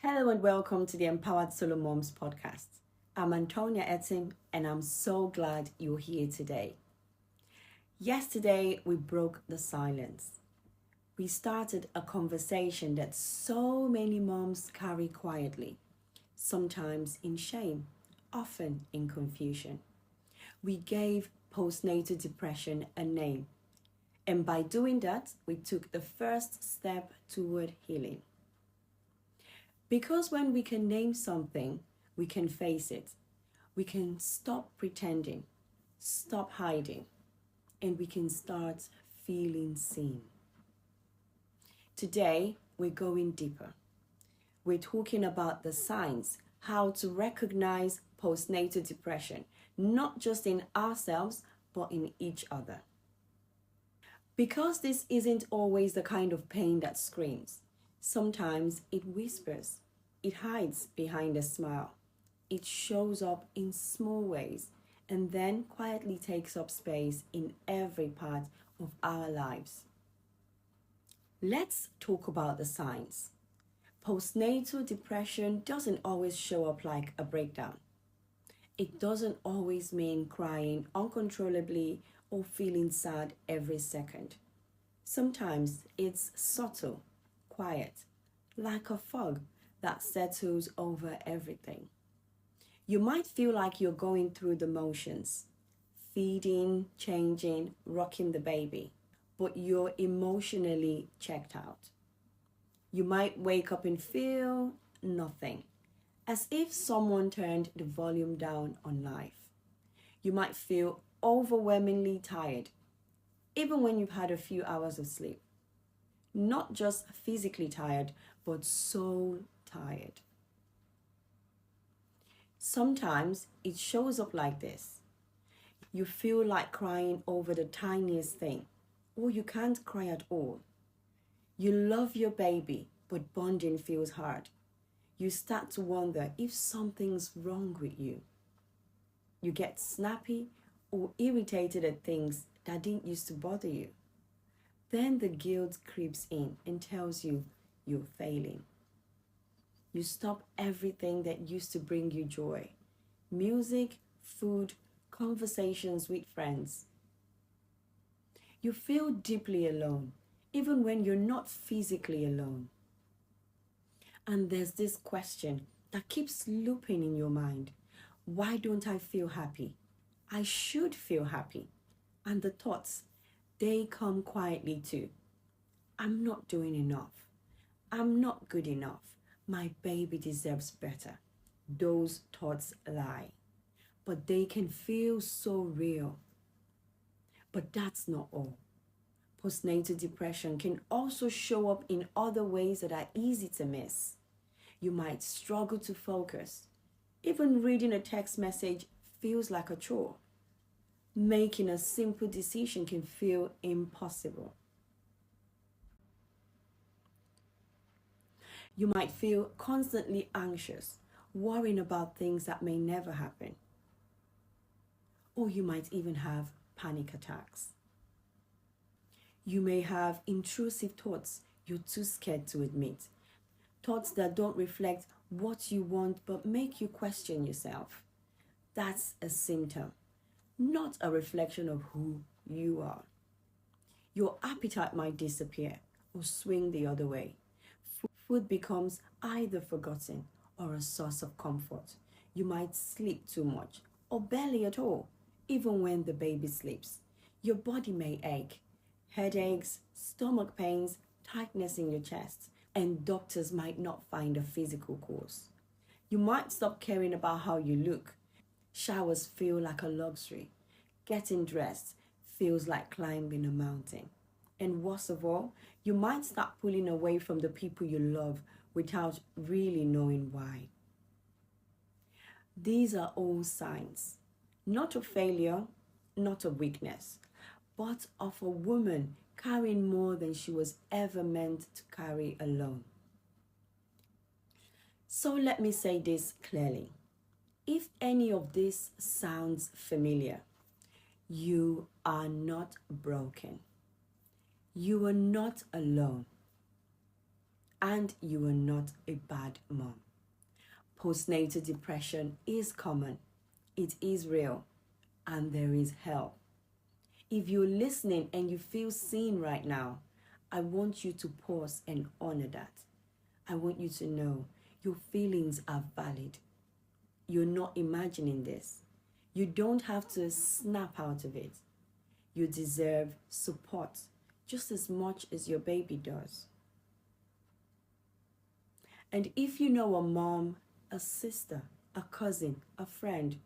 Hello and welcome to the Empowered Solo Moms podcast. I'm Antonia Etim and I'm so glad you're here today. Yesterday, we broke the silence. We started a conversation that so many moms carry quietly, sometimes in shame, often in confusion. We gave postnatal depression a name, and by doing that, we took the first step toward healing. Because when we can name something, we can face it. We can stop pretending, stop hiding, and we can start feeling seen. Today, we're going deeper. We're talking about the signs, how to recognize postnatal depression, not just in ourselves, but in each other. Because this isn't always the kind of pain that screams. Sometimes it whispers, it hides behind a smile, it shows up in small ways, and then quietly takes up space in every part of our lives. Let's talk about the signs. Postnatal depression doesn't always show up like a breakdown. It doesn't always mean crying uncontrollably or feeling sad every second. Sometimes it's subtle, quiet, like a fog that settles over everything. You might feel like you're going through the motions, feeding, changing, rocking the baby, but you're emotionally checked out. You might wake up and feel nothing, as if someone turned the volume down on life. You might feel overwhelmingly tired, even when you've had a few hours of sleep. Not just physically tired, but soul tired. Sometimes it shows up like this. You feel like crying over the tiniest thing, or you can't cry at all. You love your baby, but bonding feels hard. You start to wonder if something's wrong with you. You get snappy or irritated at things that didn't used to bother you. Then the guilt creeps in and tells you you're failing. You stop everything that used to bring you joy. Music, food, conversations with friends. You feel deeply alone, even when you're not physically alone. And there's this question that keeps looping in your mind. Why don't I feel happy? I should feel happy. And the thoughts, they come quietly too. I'm not doing enough. I'm not good enough. My baby deserves better. Those thoughts lie. But they can feel so real. But that's not all. Postnatal depression can also show up in other ways that are easy to miss. You might struggle to focus. Even reading a text message feels like a chore. Making a simple decision can feel impossible. You might feel constantly anxious, worrying about things that may never happen. Or you might even have panic attacks. You may have intrusive thoughts you're too scared to admit. Thoughts that don't reflect what you want but make you question yourself. That's a symptom, not a reflection of who you are. Your appetite might disappear or swing the other way. Food becomes either forgotten or a source of comfort. You might sleep too much or barely at all, even when the baby sleeps. Your body may ache, headaches, stomach pains, tightness in your chest, and doctors might not find a physical cause. You might stop caring about how you look. Showers feel like a luxury. Getting dressed feels like climbing a mountain. And worst of all, you might start pulling away from the people you love without really knowing why. These are all signs, not of failure, not of weakness, but of a woman carrying more than she was ever meant to carry alone. So let me say this clearly. If any of this sounds familiar, you are not broken. You are not alone. and you are not a bad mom. Postnatal depression is common, it is real, and there is help. If you're listening and you feel seen right now, I want you to pause and honor that. I want you to know your feelings are valid. You're not imagining this. You don't have to snap out of it. You deserve support just as much as your baby does. And if you know a mom, a sister, a cousin, a friend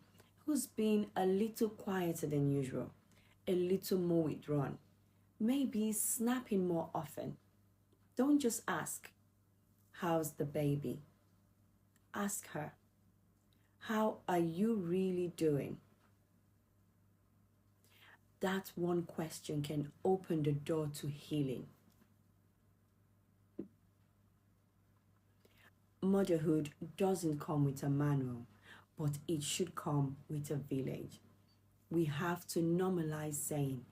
who's been a little quieter than usual, a little more withdrawn, maybe snapping more often, don't just ask, "How's the baby?" Ask her, "How are you really doing?" That one question can open the door to healing. Motherhood doesn't come with a manual, but it should come with a village. We have to normalize saying,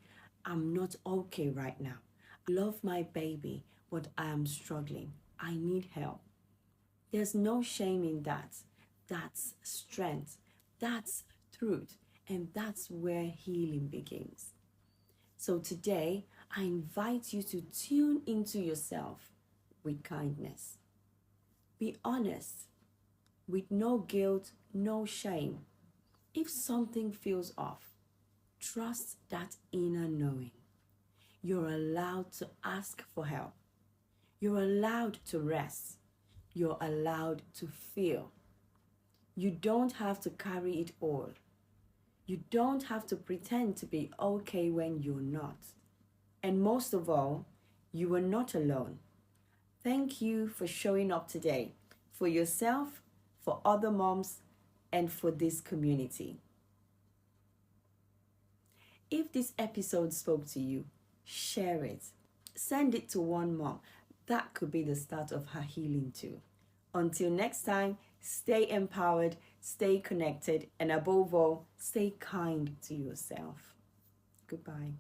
"I'm not okay right now. I love my baby, but I am struggling. I need help." There's no shame in that. That's strength. That's truth. And that's where healing begins. So today, I invite you to tune into yourself with kindness. Be honest, with no guilt, no shame. If something feels off, trust that inner knowing. You're allowed to ask for help. You're allowed to rest. You're allowed to feel. You don't have to carry it all. You don't have to pretend to be okay when you're not. And most of all, you are not alone. Thank you for showing up today, for yourself, for other moms, and for this community. If this episode spoke to you, share it. Send it to one mom. That could be the start of her healing too. Until next time, stay empowered, stay connected, and above all, stay kind to yourself. Goodbye.